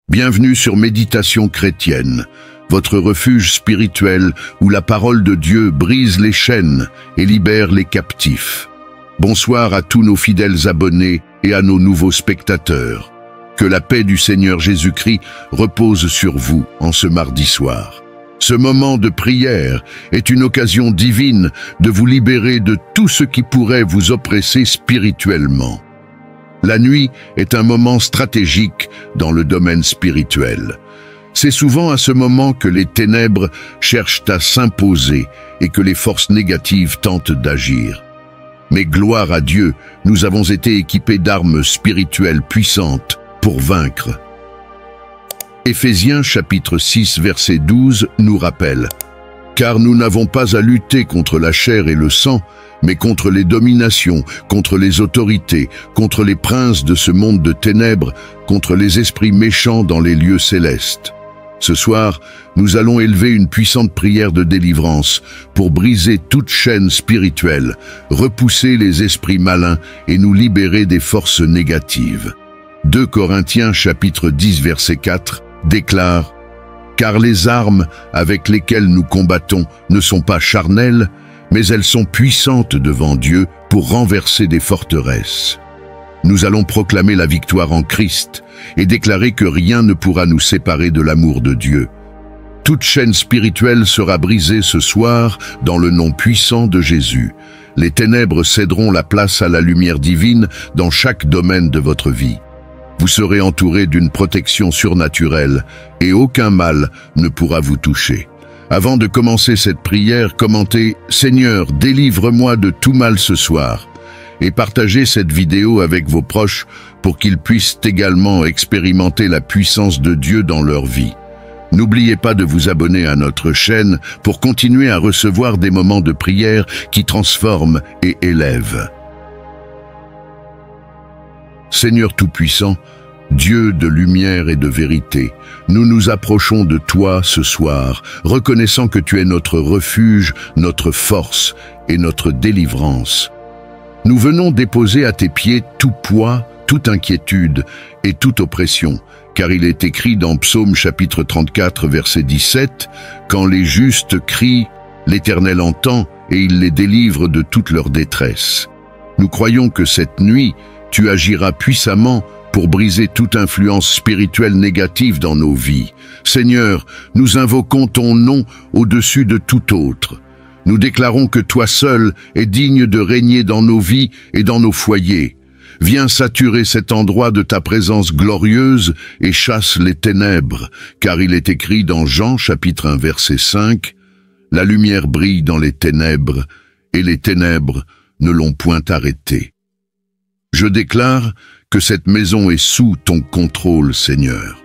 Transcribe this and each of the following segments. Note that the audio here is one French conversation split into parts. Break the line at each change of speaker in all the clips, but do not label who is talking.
Bienvenue sur Méditation chrétienne, votre refuge spirituel où la parole de Dieu brise les chaînes et libère les captifs. Bonsoir à tous nos fidèles abonnés et à nos nouveaux spectateurs. Que la paix du Seigneur Jésus-Christ repose sur vous en ce mardi soir. Ce moment de prière est une occasion divine de vous libérer de tout ce qui pourrait vous oppresser spirituellement. La nuit est un moment stratégique dans le domaine spirituel. C'est souvent à ce moment que les ténèbres cherchent à s'imposer et que les forces négatives tentent d'agir. Mais gloire à Dieu, nous avons été équipés d'armes spirituelles puissantes pour vaincre. Éphésiens chapitre 6 verset 12 nous rappelle « Car nous n'avons pas à lutter contre la chair et le sang, mais contre les dominations, contre les autorités, contre les princes de ce monde de ténèbres, contre les esprits méchants dans les lieux célestes. » Ce soir, nous allons élever une puissante prière de délivrance pour briser toute chaîne spirituelle, repousser les esprits malins et nous libérer des forces négatives. 2 Corinthiens chapitre 10 verset 4 déclare « Car les armes avec lesquelles nous combattons ne sont pas charnelles, mais elles sont puissantes devant Dieu pour renverser des forteresses. » Nous allons proclamer la victoire en Christ et déclarer que rien ne pourra nous séparer de l'amour de Dieu. Toute chaîne spirituelle sera brisée ce soir dans le nom puissant de Jésus. Les ténèbres céderont la place à la lumière divine dans chaque domaine de votre vie. Vous serez entouré d'une protection surnaturelle et aucun mal ne pourra vous toucher. Avant de commencer cette prière, commentez « Seigneur, délivre-moi de tout mal ce soir » et partagez cette vidéo avec vos proches pour qu'ils puissent également expérimenter la puissance de Dieu dans leur vie. N'oubliez pas de vous abonner à notre chaîne pour continuer à recevoir des moments de prière qui transforment et élèvent. Seigneur Tout-Puissant, Dieu de lumière et de vérité, nous nous approchons de toi ce soir, reconnaissant que tu es notre refuge, notre force et notre délivrance. Nous venons déposer à tes pieds tout poids, toute inquiétude et toute oppression, car il est écrit dans Psaume chapitre 34 verset 17, « Quand les justes crient, l'Éternel entend et il les délivre de toute leur détresse. » Nous croyons que cette nuit, tu agiras puissamment pour briser toute influence spirituelle négative dans nos vies. Seigneur, nous invoquons ton nom au-dessus de tout autre. Nous déclarons que toi seul es digne de régner dans nos vies et dans nos foyers. Viens saturer cet endroit de ta présence glorieuse et chasse les ténèbres, car il est écrit dans Jean chapitre 1 verset 5, « La lumière brille dans les ténèbres, et les ténèbres ne l'ont point arrêtée. » Je déclare que cette maison est sous ton contrôle, Seigneur.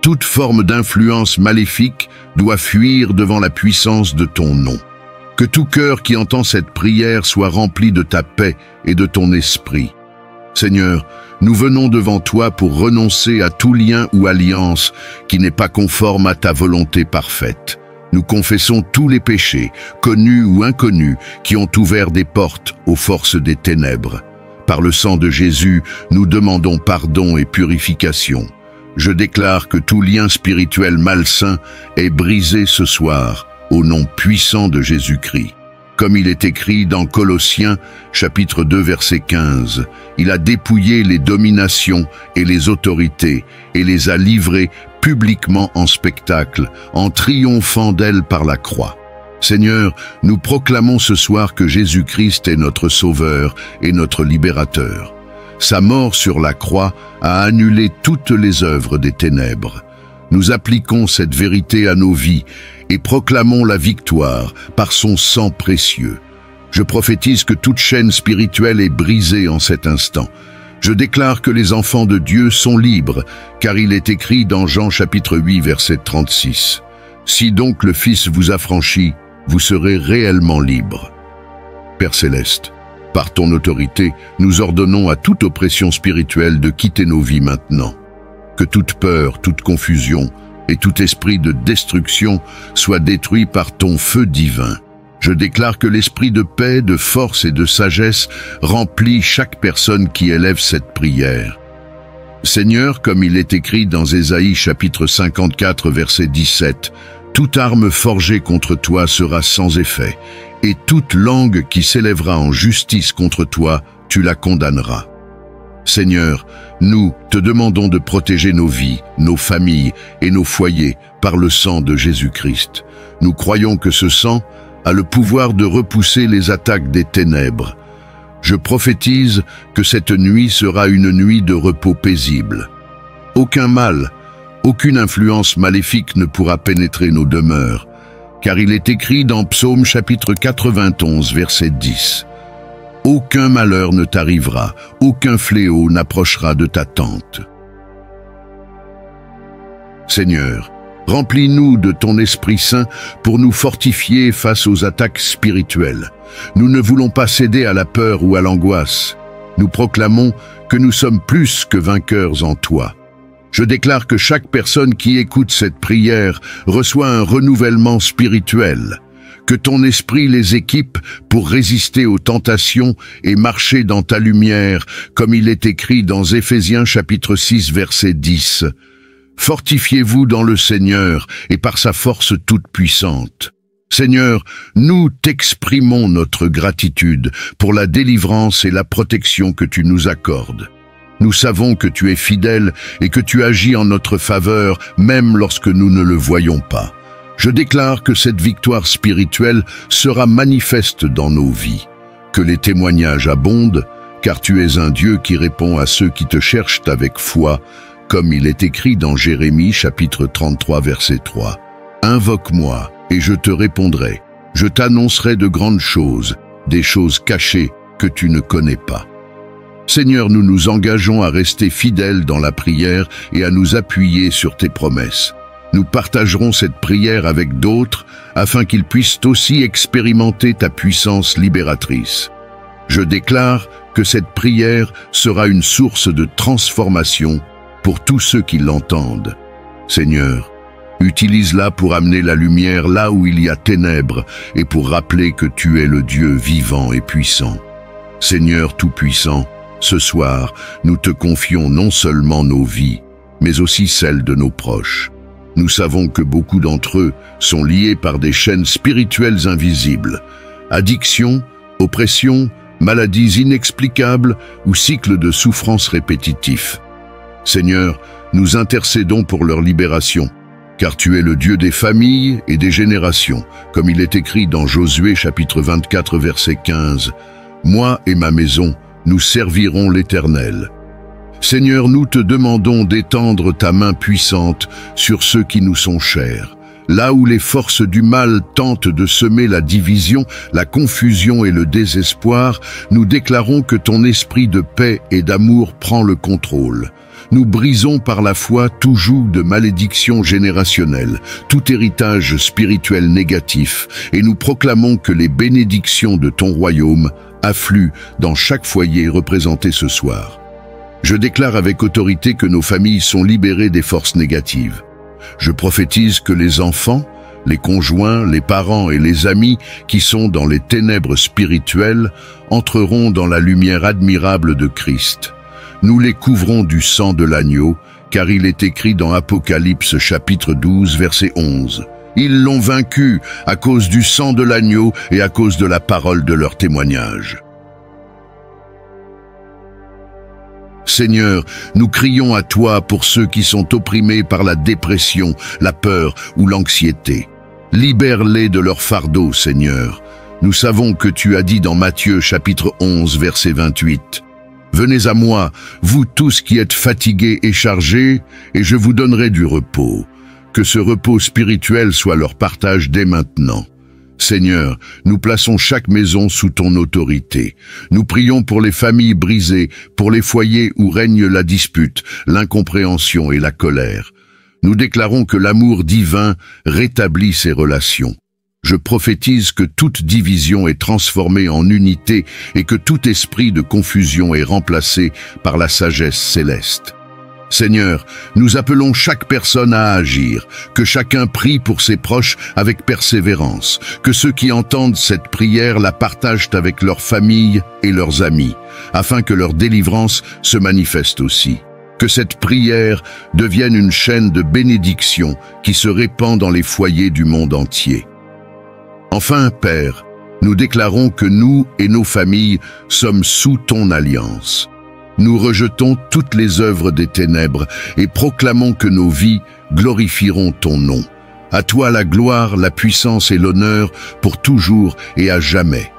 Toute forme d'influence maléfique doit fuir devant la puissance de ton nom. Que tout cœur qui entend cette prière soit rempli de ta paix et de ton esprit. Seigneur, nous venons devant toi pour renoncer à tout lien ou alliance qui n'est pas conforme à ta volonté parfaite. Nous confessons tous les péchés, connus ou inconnus, qui ont ouvert des portes aux forces des ténèbres. Par le sang de Jésus, nous demandons pardon et purification. Je déclare que tout lien spirituel malsain est brisé ce soir, au nom puissant de Jésus-Christ. Comme il est écrit dans Colossiens, chapitre 2, verset 15, « Il a dépouillé les dominations et les autorités et les a livrées publiquement en spectacle, en triomphant d'elles par la croix. » Seigneur, nous proclamons ce soir que Jésus-Christ est notre Sauveur et notre Libérateur. Sa mort sur la croix a annulé toutes les œuvres des ténèbres. Nous appliquons cette vérité à nos vies et proclamons la victoire par son sang précieux. Je prophétise que toute chaîne spirituelle est brisée en cet instant. Je déclare que les enfants de Dieu sont libres, car il est écrit dans Jean chapitre 8 verset 36. « Si donc le Fils vous affranchit, vous serez réellement libre. » Père Céleste, par ton autorité, nous ordonnons à toute oppression spirituelle de quitter nos vies maintenant. Que toute peur, toute confusion et tout esprit de destruction soit détruit par ton feu divin. Je déclare que l'esprit de paix, de force et de sagesse remplit chaque personne qui élève cette prière. Seigneur, comme il est écrit dans Ésaïe chapitre 54 verset 17, « Toute arme forgée contre toi sera sans effet, et toute langue qui s'élèvera en justice contre toi, tu la condamneras. » Seigneur, nous te demandons de protéger nos vies, nos familles et nos foyers par le sang de Jésus-Christ. Nous croyons que ce sang a le pouvoir de repousser les attaques des ténèbres. Je prophétise que cette nuit sera une nuit de repos paisible. Aucun mal, aucune influence maléfique ne pourra pénétrer nos demeures, car il est écrit dans Psaume chapitre 91, verset 10. « Aucun malheur ne t'arrivera, aucun fléau n'approchera de ta tente. » Seigneur, remplis-nous de ton Esprit Saint pour nous fortifier face aux attaques spirituelles. Nous ne voulons pas céder à la peur ou à l'angoisse. Nous proclamons que nous sommes plus que vainqueurs en toi. Je déclare que chaque personne qui écoute cette prière reçoit un renouvellement spirituel. Que ton esprit les équipe pour résister aux tentations et marcher dans ta lumière, comme il est écrit dans Éphésiens chapitre 6 verset 10. Fortifiez-vous dans le Seigneur et par sa force toute puissante. Seigneur, nous t'exprimons notre gratitude pour la délivrance et la protection que tu nous accordes. Nous savons que tu es fidèle et que tu agis en notre faveur, même lorsque nous ne le voyons pas. Je déclare que cette victoire spirituelle sera manifeste dans nos vies, que les témoignages abondent, car tu es un Dieu qui répond à ceux qui te cherchent avec foi, comme il est écrit dans Jérémie chapitre 33 verset 3. « Invoque-moi et je te répondrai, je t'annoncerai de grandes choses, des choses cachées que tu ne connais pas. » Seigneur, nous nous engageons à rester fidèles dans la prière et à nous appuyer sur tes promesses. Nous partagerons cette prière avec d'autres afin qu'ils puissent aussi expérimenter ta puissance libératrice. Je déclare que cette prière sera une source de transformation pour tous ceux qui l'entendent. Seigneur, utilise-la pour amener la lumière là où il y a ténèbres et pour rappeler que tu es le Dieu vivant et puissant. Seigneur Tout-Puissant, ce soir, nous te confions non seulement nos vies, mais aussi celles de nos proches. Nous savons que beaucoup d'entre eux sont liés par des chaînes spirituelles invisibles. Addiction, oppression, maladies inexplicables ou cycles de souffrances répétitifs. Seigneur, nous intercédons pour leur libération, car tu es le Dieu des familles et des générations, comme il est écrit dans Josué chapitre 24 verset 15. « Moi et ma maison, nous servirons l'Éternel. » Seigneur, nous te demandons d'étendre ta main puissante sur ceux qui nous sont chers. Là où les forces du mal tentent de semer la division, la confusion et le désespoir, nous déclarons que ton esprit de paix et d'amour prend le contrôle. Nous brisons par la foi tout joug de malédiction générationnelle, tout héritage spirituel négatif, et nous proclamons que les bénédictions de ton royaume affluent dans chaque foyer représenté ce soir. Je déclare avec autorité que nos familles sont libérées des forces négatives. Je prophétise que les enfants, les conjoints, les parents et les amis qui sont dans les ténèbres spirituelles entreront dans la lumière admirable de Christ. Nous les couvrons du sang de l'agneau, car il est écrit dans Apocalypse chapitre 12 verset 11. Ils l'ont vaincu à cause du sang de l'agneau et à cause de la parole de leur témoignage. Seigneur, nous crions à toi pour ceux qui sont opprimés par la dépression, la peur ou l'anxiété. Libère-les de leur fardeau, Seigneur. Nous savons que tu as dit dans Matthieu chapitre 11, verset 28. « Venez à moi, vous tous qui êtes fatigués et chargés, et je vous donnerai du repos. » Que ce repos spirituel soit leur partage dès maintenant. Seigneur, nous plaçons chaque maison sous ton autorité. Nous prions pour les familles brisées, pour les foyers où règne la dispute, l'incompréhension et la colère. Nous déclarons que l'amour divin rétablit ces relations. Je prophétise que toute division est transformée en unité et que tout esprit de confusion est remplacé par la sagesse céleste. Seigneur, nous appelons chaque personne à agir, que chacun prie pour ses proches avec persévérance, que ceux qui entendent cette prière la partagent avec leurs familles et leurs amis, afin que leur délivrance se manifeste aussi. Que cette prière devienne une chaîne de bénédiction qui se répand dans les foyers du monde entier. Enfin, Père, nous déclarons que nous et nos familles sommes sous ton alliance. Nous rejetons toutes les œuvres des ténèbres et proclamons que nos vies glorifieront ton nom. À toi la gloire, la puissance et l'honneur pour toujours et à jamais.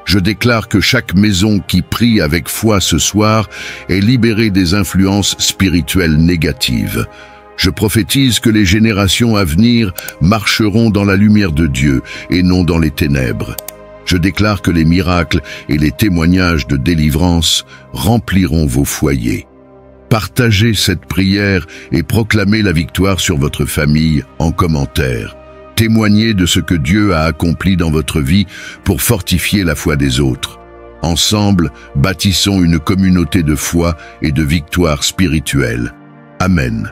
Je déclare que chaque maison qui prie avec foi ce soir est libérée des influences spirituelles négatives. Je prophétise que les générations à venir marcheront dans la lumière de Dieu et non dans les ténèbres. Je déclare que les miracles et les témoignages de délivrance rempliront vos foyers. Partagez cette prière et proclamez la victoire sur votre famille en commentaire. Témoignez de ce que Dieu a accompli dans votre vie pour fortifier la foi des autres. Ensemble, bâtissons une communauté de foi et de victoire spirituelle. Amen.